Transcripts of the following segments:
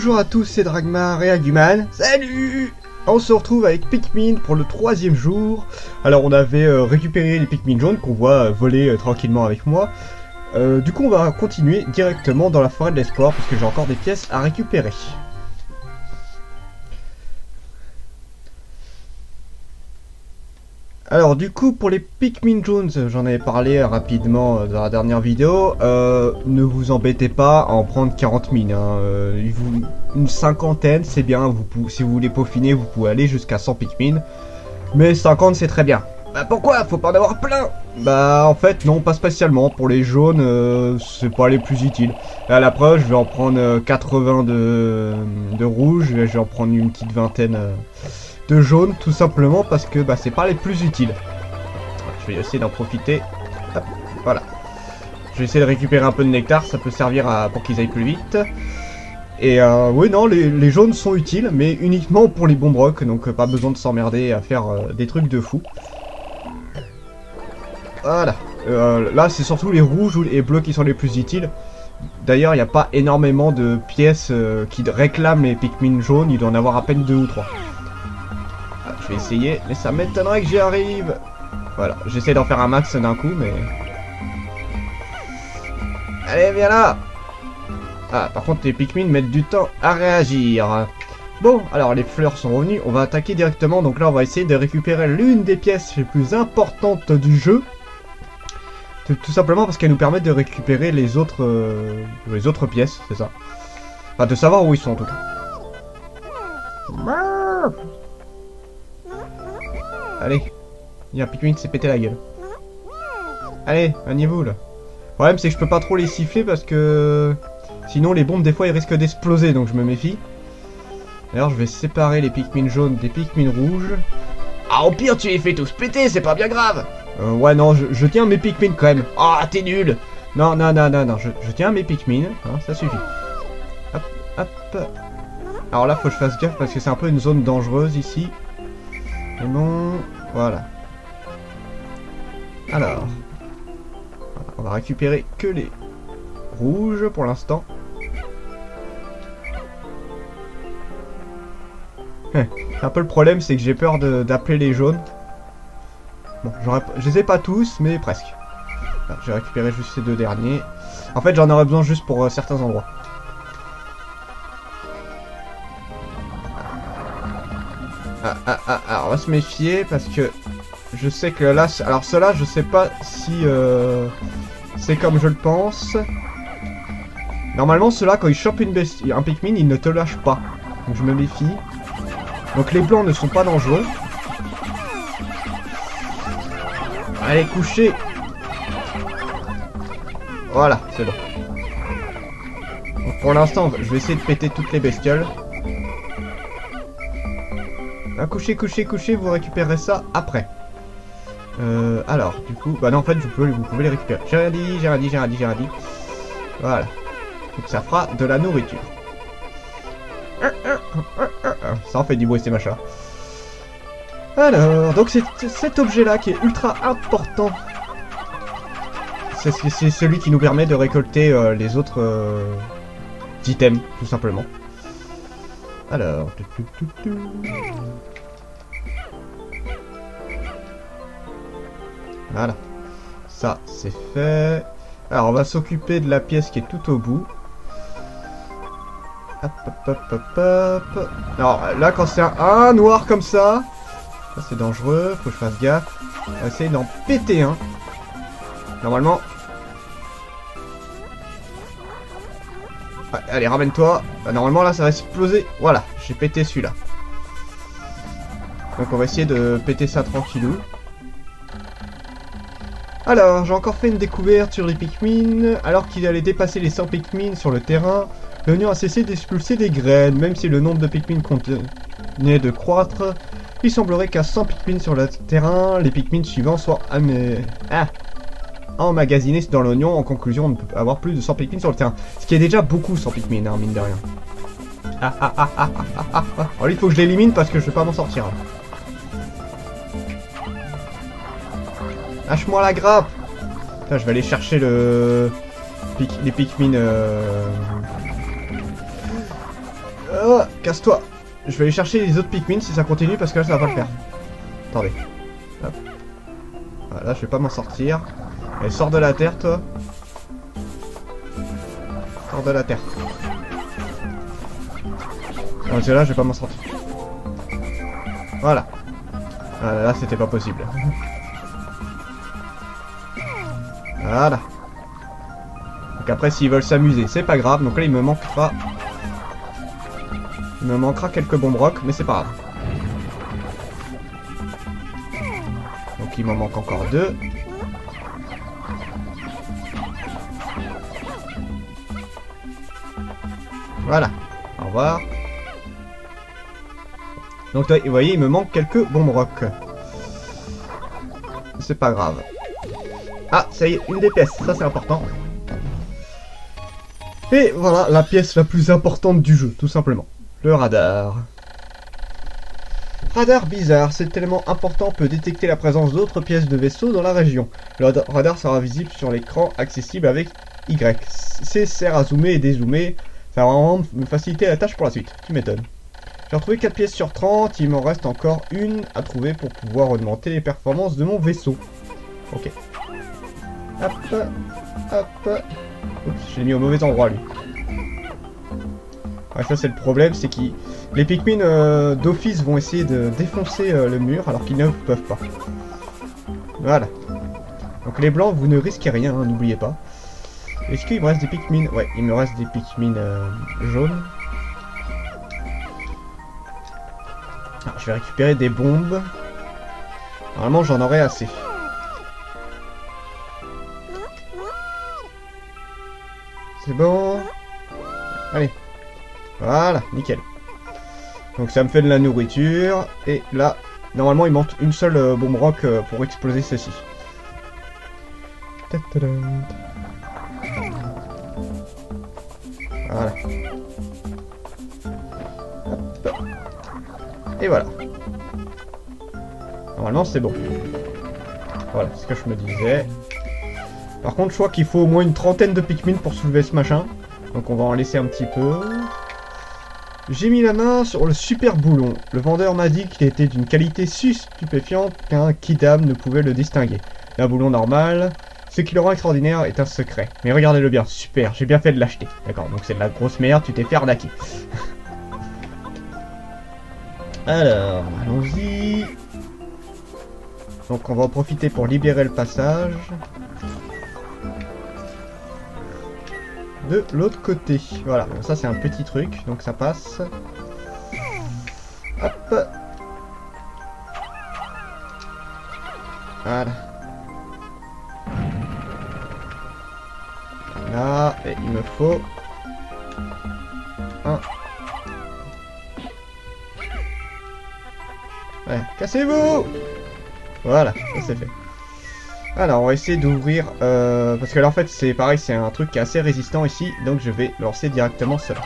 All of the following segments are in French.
Bonjour à tous, c'est Dragmar et Aguman. Salut! On se retrouve avec Pikmin pour le 3e jour. Alors on avait récupéré les Pikmin jaunes qu'on voit voler tranquillement avec moi. Du coup on va continuer directement dans la forêt de l'espoir parce que j'ai encore des pièces à récupérer. Alors du coup pour les Pikmin jaunes, j'en avais parlé rapidement dans la dernière vidéo, ne vous embêtez pas à en prendre 40 000, une cinquantaine c'est bien, si vous voulez peaufiner vous pouvez aller jusqu'à 100 Pikmin, mais 50 c'est très bien. Bah pourquoi? Faut pas en avoir plein? Bah en fait non, pas spécialement, pour les jaunes c'est pas les plus utiles. Là, à la preuve je vais en prendre 80 de rouge, je vais en prendre une petite vingtaine de jaune, tout simplement parce que bah, c'est pas les plus utiles. Je vais essayer d'en profiter. Hop, voilà. Je vais essayer de récupérer un peu de nectar, ça peut servir pour qu'ils aillent plus vite. Et oui, non, les jaunes sont utiles, mais uniquement pour les bombes rock, donc pas besoin de s'emmerder à faire des trucs de fou. Voilà. Là, c'est surtout les rouges et bleus qui sont les plus utiles. D'ailleurs, il n'y a pas énormément de pièces qui réclament les Pikmin jaunes, il doit en avoir à peine 2 ou 3. Je vais essayer, mais ça m'étonnerait que j'y arrive. Voilà, j'essaie d'en faire un max d'un coup, mais... Allez, viens là. Ah, par contre, les Pikmin mettent du temps à réagir. Bon, alors les fleurs sont revenues, on va attaquer directement. Donc là, on va essayer de récupérer l'une des pièces les plus importantes du jeu. Tout simplement parce qu'elle nous permet de récupérer les autres pièces, c'est ça. Enfin, de savoir où ils sont en tout cas. Allez, il y a un Pikmin qui s'est pété la gueule. Allez, maniez-vous là. Le problème c'est que je peux pas trop les siffler parce que... Sinon les bombes des fois ils risquent d'exploser, donc je me méfie. D'ailleurs je vais séparer les Pikmin jaunes des Pikmin rouges. Ah au pire tu les fais tous péter, c'est pas bien grave. Ouais non, je tiens mes Pikmin quand même. Ah t'es nul. Non, je tiens mes Pikmin, hein, ça suffit. Hop, hop. Alors là faut que je fasse gaffe parce que c'est un peu une zone dangereuse ici. C'est bon, voilà. Alors, on va récupérer que les rouges pour l'instant. Un peu le problème, c'est que j'ai peur d'appeler les jaunes. Bon, je les ai pas tous, mais presque. J'ai récupéré juste ces deux derniers. En fait, j'en aurais besoin juste pour certains endroits. Alors on va se méfier parce que je sais que là, alors cela je sais pas si c'est comme je le pense. Normalement cela quand ils chopent un Pikmin ils ne te lâchent pas, donc je me méfie. Donc les blancs ne sont pas dangereux. Allez coucher. Voilà, c'est bon. Donc, pour l'instant je vais essayer de péter toutes les bestioles. Ah, couchez, vous récupérez ça après. Alors, du coup... Bah non, en fait, vous pouvez les récupérer. J'ai rien dit. Voilà. Donc ça fera de la nourriture. Ça en fait du bruit, ces machins. Alors, donc c'est cet objet-là qui est ultra important. C'est celui qui nous permet de récolter les autres items, tout simplement. Alors... Voilà. Ça, c'est fait. Alors, on va s'occuper de la pièce qui est tout au bout. Hop. Alors, là, quand c'est un noir comme ça, c'est dangereux. Faut que je fasse gaffe. On va essayer d'en péter un. Normalement... Ouais, allez, ramène-toi. Normalement, là, ça va exploser. Voilà, j'ai pété celui-là. Donc, on va essayer de péter ça tranquillou. Alors, j'ai encore fait une découverte sur les Pikmin. Alors qu'il allait dépasser les 100 Pikmin sur le terrain, l'Oignon a cessé d'expulser des graines. Même si le nombre de Pikmin continuait de croître, il semblerait qu'à 100 Pikmin sur le terrain, les Pikmin suivants soient emmagasinés dans l'oignon. En conclusion, on ne peut avoir plus de 100 Pikmin sur le terrain. Ce qui est déjà beaucoup 100 Pikmin, hein, mine de rien. Alors, il faut que je l'élimine parce que je vais pas m'en sortir. Hein. Lâche-moi la grappe. Là, je vais aller chercher les Pikmin casse-toi. Je vais aller chercher les autres Pikmin si ça continue parce que là ça va pas le faire. Attendez. Hop. Voilà, je vais pas m'en sortir. Allez, sors de la terre toi. Sors de la terre. Non, c'est là, je vais pas m'en sortir. Voilà. Ah, là, c'était pas possible. Voilà. Donc après, s'ils veulent s'amuser, c'est pas grave. Donc là, il me manquera... Il me manquera quelques bombes rock, mais c'est pas grave. Donc il m'en manque encore 2. Voilà. Au revoir. Donc vous voyez, il me manque quelques bombes rock. C'est pas grave. Ah, ça y est, une des pièces, ça c'est important. Et voilà, la pièce la plus importante du jeu, tout simplement. Le radar. Radar bizarre, cet élément important peut détecter la présence d'autres pièces de vaisseau dans la région. Le radar sera visible sur l'écran accessible avec Y. C sert à zoomer et dézoomer. Ça va vraiment me faciliter la tâche pour la suite. Tu m'étonnes. J'ai retrouvé 4 pièces sur 30, il m'en reste encore une à trouver pour pouvoir augmenter les performances de mon vaisseau. Ok. Hop, hop. Oups, je l'ai mis au mauvais endroit lui. Ouais, ça c'est le problème, c'est que les Pikmin d'office vont essayer de défoncer le mur alors qu'ils ne peuvent pas. Voilà. Donc les blancs, vous ne risquez rien, hein, n'oubliez pas. Est-ce qu'il me reste des Pikmin? Ouais, il me reste des Pikmin jaunes. Alors, je vais récupérer des bombes. Normalement, j'en aurai assez. C'est bon. Allez. Voilà, nickel. Donc ça me fait de la nourriture. Et là, normalement, il manque une seule bombe rock pour exploser ceci. Voilà. Hop. Et voilà. Normalement, c'est bon. Voilà, c'est ce que je me disais. Par contre, je crois qu'il faut au moins une trentaine de Pikmin pour soulever ce machin. Donc on va en laisser un petit peu. J'ai mis la main sur le super boulon. Le vendeur m'a dit qu'il était d'une qualité si stupéfiante qu'un Kidam ne pouvait le distinguer. D'un boulon normal, ce qui le rend extraordinaire est un secret. Mais regardez-le bien, super, j'ai bien fait de l'acheter. D'accord, donc c'est de la grosse merde, tu t'es fait arnaquer. Alors, allons-y. Donc on va en profiter pour libérer le passage. De l'autre côté. Voilà, bon, ça c'est un petit truc, donc ça passe. Hop. Voilà. Là, et il me faut un. Ouais, cassez-vous! Voilà, ça c'est fait. Alors, on va essayer d'ouvrir, parce que là en fait c'est pareil, c'est un truc qui est assez résistant ici, donc je vais lancer directement cela.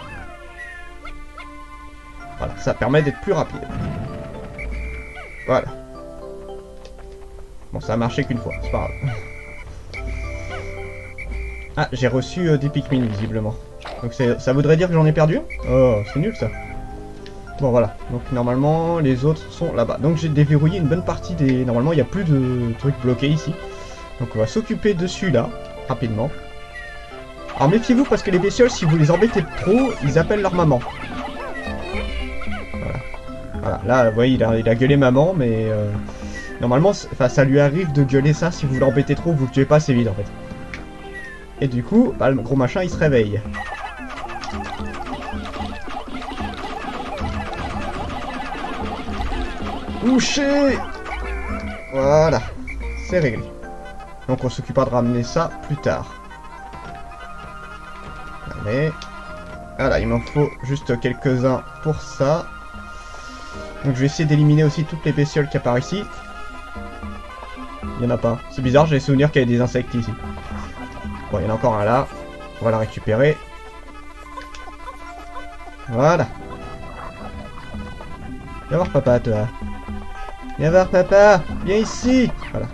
Voilà, ça permet d'être plus rapide. Voilà. Bon, ça a marché qu'une fois, c'est pas grave. Ah, j'ai reçu des Pikmin visiblement. Donc ça voudrait dire que j'en ai perdu un? Oh, c'est nul ça. Bon voilà, donc normalement les autres sont là-bas. Donc j'ai déverrouillé une bonne partie des... Normalement il n'y a plus de trucs bloqués ici. Donc on va s'occuper de celui-là, rapidement. Alors méfiez-vous parce que les bestioles, si vous les embêtez trop, ils appellent leur maman. Voilà. Voilà, là vous voyez il a gueulé maman, mais... normalement, ça lui arrive de gueuler ça, si vous l'embêtez trop, vous le tuez pas assez vite en fait. Et du coup, bah, le gros machin il se réveille. Touché. Voilà, c'est réglé. Donc on s'occupera de ramener ça plus tard. Allez. Voilà, il m'en faut juste quelques-uns pour ça. Donc je vais essayer d'éliminer aussi toutes les bestioles qui apparaissent ici. Il n'y en a pas. C'est bizarre, j'ai souvenir qu'il y avait des insectes ici. Bon, il y en a encore un là. On va la récupérer. Voilà. Viens voir papa, toi. Viens voir papa. Viens ici. Voilà.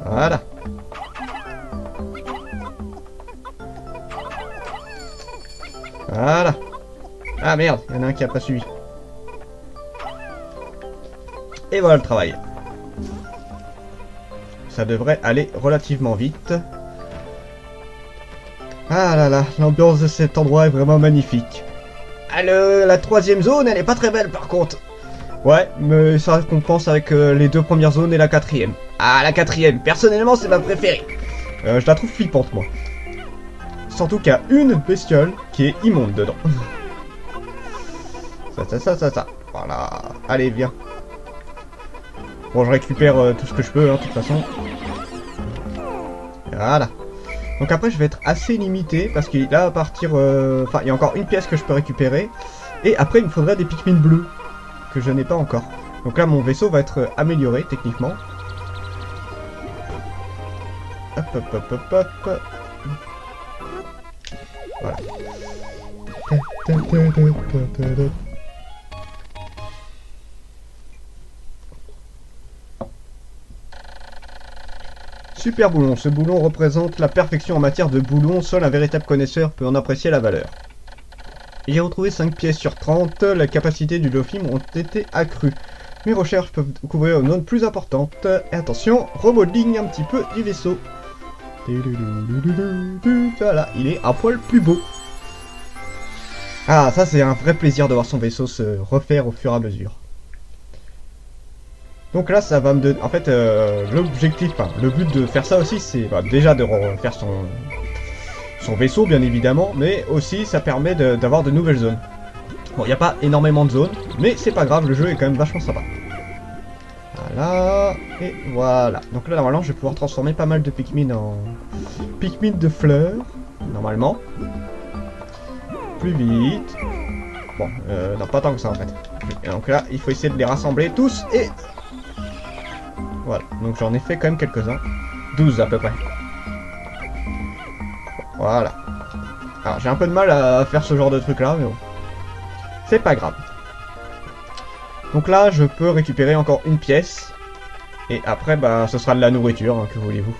Voilà. Voilà. Ah merde, il y en a un qui a pas suivi. Et voilà le travail. Ça devrait aller relativement vite. Ah là là, l'ambiance de cet endroit est vraiment magnifique. Ah, la troisième zone, elle est pas très belle par contre. Ouais, mais ça compense avec les deux premières zones et la quatrième. Ah, la quatrième, personnellement, c'est ma préférée. Je la trouve flippante, moi. Surtout qu'il y a une bestiole qui est immonde dedans. Ça. Voilà. Allez, viens. Bon, je récupère tout ce que je peux, hein, de toute façon. Voilà. Donc après, je vais être assez limité, parce que là, à partir... Enfin, il y a encore une pièce que je peux récupérer. Et après, il me faudrait des Pikmin bleus, que je n'ai pas encore. Donc là, mon vaisseau va être amélioré, techniquement. Hop. Voilà. Super boulon. Ce boulon représente la perfection en matière de boulon. Seul un véritable connaisseur peut en apprécier la valeur. J'ai retrouvé 5 pièces sur 30. La capacité du Lofim ont été accrues. Mes recherches peuvent couvrir une zone plus importante. Et attention, remodeling un petit peu du vaisseau. Voilà, il est un poil plus beau. Ah, ça c'est un vrai plaisir de voir son vaisseau se refaire au fur et à mesure. Donc là, ça va me donner... En fait, l'objectif, enfin, le but de faire ça aussi, c'est déjà de refaire son vaisseau, bien évidemment, mais aussi ça permet d'avoir de nouvelles zones. Bon, il n'y a pas énormément de zones, mais c'est pas grave, le jeu est quand même vachement sympa. Voilà, et voilà. Donc là, normalement, je vais pouvoir transformer pas mal de Pikmin en Pikmin de fleurs, normalement. Plus vite. Bon, non, pas tant que ça en fait. Et donc là, il faut essayer de les rassembler tous et... Voilà, donc j'en ai fait quand même quelques-uns. 12 à peu près. Voilà. Alors j'ai un peu de mal à faire ce genre de truc là, mais bon. C'est pas grave. Donc là, je peux récupérer encore une pièce. Et après, bah, ce sera de la nourriture, hein, que voulez-vous.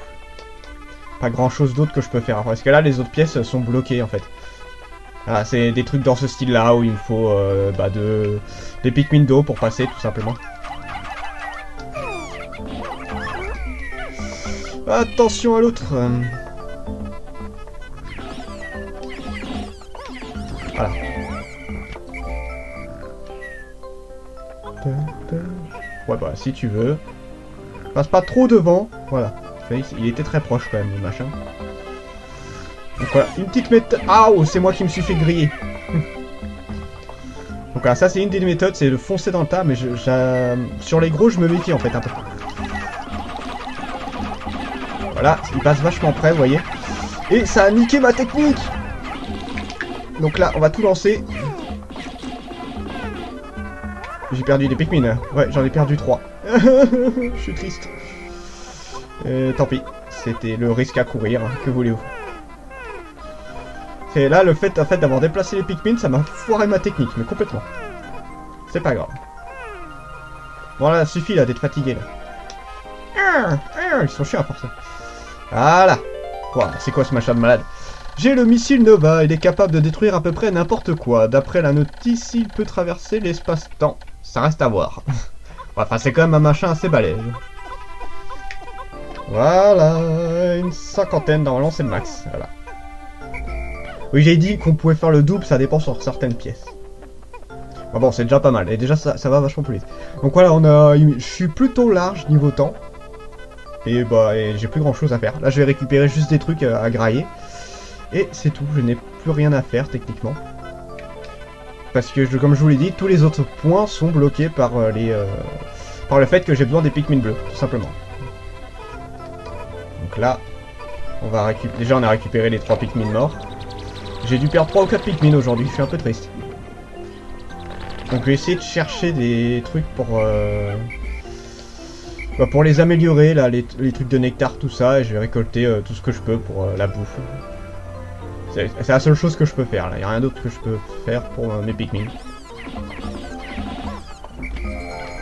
Pas grand-chose d'autre que je peux faire. Parce que là, les autres pièces sont bloquées, en fait. Voilà, c'est des trucs dans ce style-là, où il me faut des Pikmin d'eau pour passer, tout simplement. Attention à l'autre. Voilà. Ouais, bah, si tu veux. Passe pas trop devant. Voilà. Il était très proche quand même, le machin. Donc voilà, une petite méthode. Ah, oh, c'est moi qui me suis fait griller. Donc voilà, ça c'est une des méthodes, c'est de foncer dans le tas, mais sur les gros, je me méfie en fait un peu. Voilà, il passe vachement près, vous voyez. Et ça a niqué ma technique. Donc là, on va tout lancer. J'ai perdu des Pikmin. Ouais, j'en ai perdu 3. Je suis triste. Tant pis. C'était le risque à courir. Que voulez-vous? Et là, le fait, en fait d'avoir déplacé les Pikmin, ça m'a foiré ma technique, mais complètement. C'est pas grave. Bon là, suffit là d'être fatigué là. Ils sont chiants à forcer. Voilà. Wow, c'est quoi ce machin de malade? J'ai le missile Nova, il est capable de détruire à peu près n'importe quoi. D'après la notice, il peut traverser l'espace-temps. Ça reste à voir. Enfin, c'est quand même un machin assez balèze. Voilà, une cinquantaine, normalement c'est le max. Voilà. Oui, j'ai dit qu'on pouvait faire le double, ça dépend sur certaines pièces. Bon, c'est déjà pas mal, et déjà ça va vachement plus vite. Donc voilà, je suis plutôt large niveau temps. Et bah, j'ai plus grand chose à faire. Là, je vais récupérer juste des trucs à grailler. Et c'est tout, je n'ai plus rien à faire techniquement. Parce que, comme je vous l'ai dit, tous les autres points sont bloqués par par le fait que j'ai besoin des Pikmin bleus, tout simplement. Donc là, on va récupérer. Déjà, on a récupéré les 3 Pikmin morts. J'ai dû perdre 3 ou 4 Pikmin aujourd'hui, je suis un peu triste. Donc, je vais essayer de chercher des trucs pour les améliorer, là, les trucs de nectar, tout ça, et je vais récolter tout ce que je peux pour la bouffe. C'est la seule chose que je peux faire, là. Il n'y a rien d'autre que je peux faire pour mes Pikmin.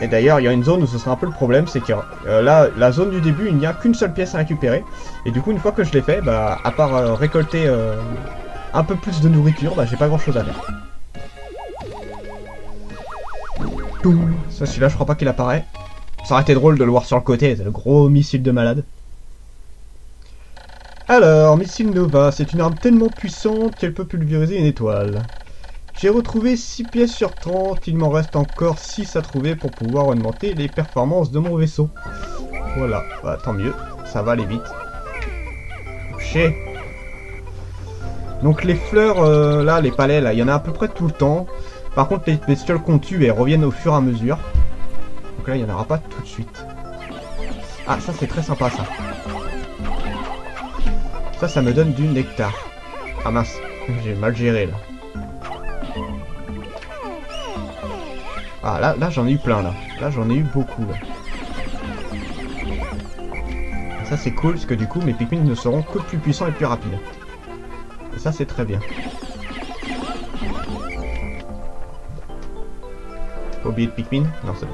Et d'ailleurs, il y a une zone où ce sera un peu le problème, c'est que là, la zone du début, il n'y a qu'une seule pièce à récupérer. Et du coup, une fois que je l'ai fait, bah, à part récolter un peu plus de nourriture, bah j'ai pas grand chose à faire. Ça, celui-là, je crois pas qu'il apparaît. Ça aurait été drôle de le voir sur le côté, c'est le gros missile de malade. Alors, missile Nova, c'est une arme tellement puissante qu'elle peut pulvériser une étoile. J'ai retrouvé 6 pièces sur 30, il m'en reste encore 6 à trouver pour pouvoir augmenter les performances de mon vaisseau. Voilà, bah, tant mieux, ça va aller vite. Touché. Donc les fleurs, là, les palais, là, il y en a à peu près tout le temps. Par contre, les bestioles qu'on tue, elles reviennent au fur et à mesure. Donc là, il n'y en aura pas tout de suite. Ah, ça, c'est très sympa, ça. Ça me donne du nectar. Ah mince, j'ai mal géré, là. Ah, là j'en ai eu plein, là. Là, j'en ai eu beaucoup, là. Ça, c'est cool, parce que du coup, mes Pikmin ne seront que plus puissants et plus rapides. Et ça, c'est très bien. Pas oublier de Pikmin? Non, c'est bon.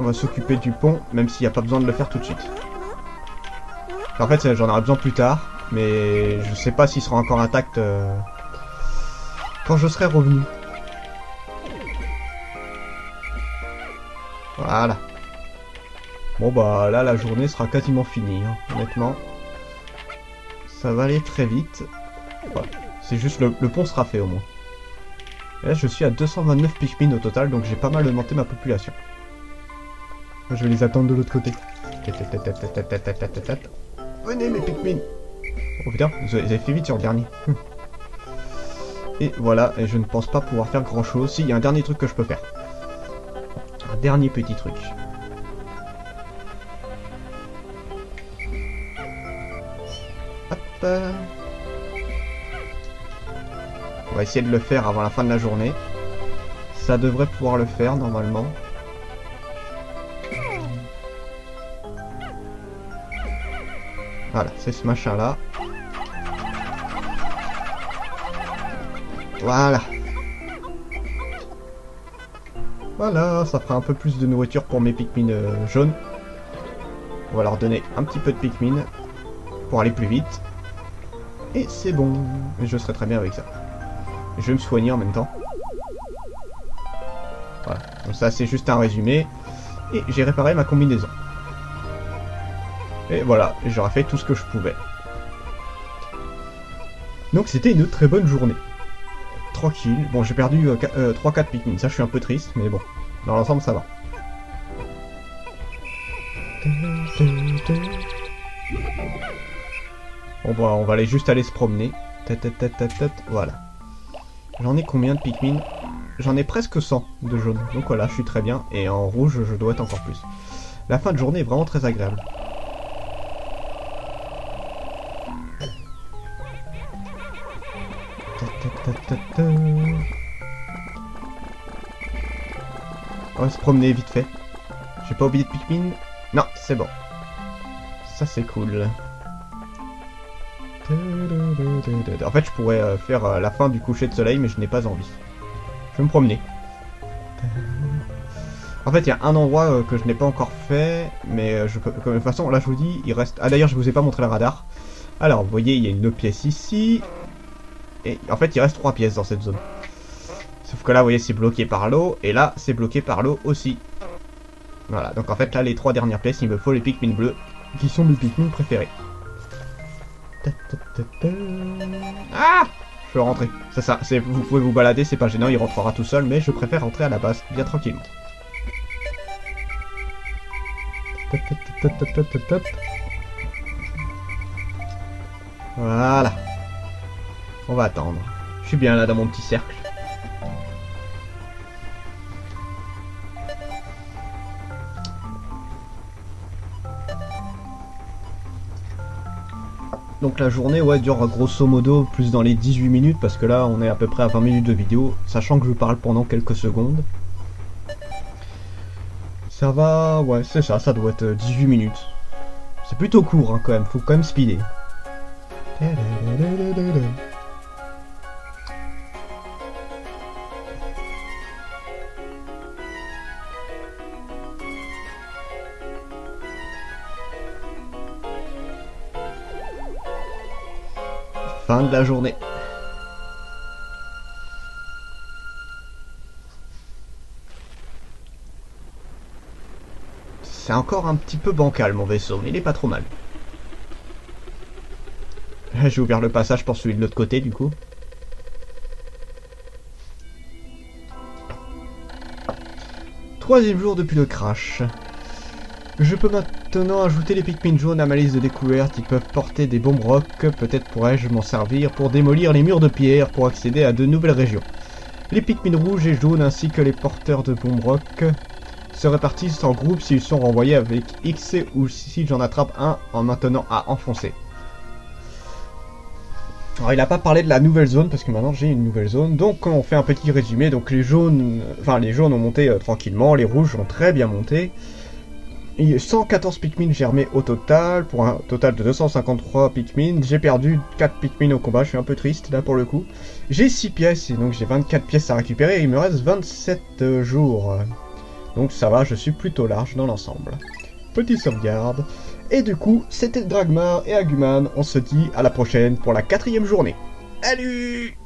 On va s'occuper du pont, même s'il n'y a pas besoin de le faire tout de suite. En fait, j'en aurai besoin plus tard, mais je sais pas s'il sera encore intact quand je serai revenu. Voilà. Bon bah là, la journée sera quasiment finie, hein, honnêtement. Ça va aller très vite. Voilà. C'est juste le pont sera fait au moins. Et là, je suis à 229 Pikmin au total, donc j'ai pas mal augmenté ma population. Je vais les attendre de l'autre côté. Venez mes Pikmin. Oh putain, vous avez fait vite sur le dernier. Et voilà, et je ne pense pas pouvoir faire grand chose. Si, il y a un dernier truc que je peux faire. Un dernier petit truc. Hop. On va essayer de le faire avant la fin de la journée. Ça devrait pouvoir le faire normalement. Voilà, c'est ce machin là. Voilà. Voilà, ça fera un peu plus de nourriture pour mes Pikmin jaunes. On va leur donner un petit peu de Pikmin pour aller plus vite. Et c'est bon. Et je serai très bien avec ça. Je vais me soigner en même temps. Voilà. Donc ça c'est juste un résumé. Et j'ai réparé ma combinaison. Et voilà, j'aurais fait tout ce que je pouvais. Donc c'était une très bonne journée. Tranquille. Bon, j'ai perdu 3-4 Pikmin, ça je suis un peu triste, mais bon. Dans l'ensemble, ça va. Bon, bah, on va aller juste aller se promener. Voilà. J'en ai combien de Pikmin? J'en ai presque 100 de jaune. Donc voilà, je suis très bien. Et en rouge, je dois être encore plus. La fin de journée est vraiment très agréable. On va se promener vite fait. J'ai pas oublié de Pikmin. Non, c'est bon. Ça c'est cool. En fait, je pourrais faire la fin du coucher de soleil, mais je n'ai pas envie. Je vais me promener. En fait, il y a un endroit que je n'ai pas encore fait, mais je peux... De toute façon, là je vous dis, il reste... Ah d'ailleurs, je vous ai pas montré le radar. Alors, vous voyez, il y a une autre pièce ici. Et en fait, il reste 3 pièces dans cette zone. Sauf que là, vous voyez, c'est bloqué par l'eau. Et là, c'est bloqué par l'eau aussi. Voilà, donc en fait, là, les 3 dernières pièces, il me faut les Pikmin bleus, qui sont mes Pikmin préférés. Ah! Je veux rentrer. C'est ça, vous pouvez vous balader, c'est pas gênant, il rentrera tout seul, mais je préfère rentrer à la base, bien tranquillement. Voilà. On va attendre. Je suis bien là dans mon petit cercle. Donc la journée ouais dure grosso modo plus dans les 18 minutes parce que là on est à peu près à 20 minutes de vidéo, sachant que je parle pendant quelques secondes. Ça va, ouais c'est ça, ça doit être 18 minutes. C'est plutôt court hein, quand même, faut quand même speeder. fin de la journée. C'est encore un petit peu bancal mon vaisseau, mais il est pas trop mal. J'ai ouvert le passage pour celui de l'autre côté du coup. Troisième jour depuis le crash. Je peux maintenant ajouter les Pikmin jaunes à ma liste de découvertes. Ils peuvent porter des bombes rock. Peut-être pourrais-je m'en servir pour démolir les murs de pierre pour accéder à de nouvelles régions. Les Pikmin rouges et jaunes ainsi que les porteurs de bombes rock se répartissent en groupe s'ils sont renvoyés avec X ou si j'en attrape un en maintenant à enfoncer. Alors il n'a pas parlé de la nouvelle zone parce que maintenant j'ai une nouvelle zone. Donc on fait un petit résumé. Donc les jaunes ont monté tranquillement, les rouges ont très bien monté. Il y a 114 Pikmin germés au total, pour un total de 253 Pikmin. J'ai perdu 4 Pikmin au combat, je suis un peu triste là pour le coup. J'ai 6 pièces et donc j'ai 24 pièces à récupérer et il me reste 27 jours. Donc ça va, je suis plutôt large dans l'ensemble. Petit sauvegarde. Et du coup, c'était Dragmar et Aguman. On se dit à la prochaine pour la 4e journée. Salut!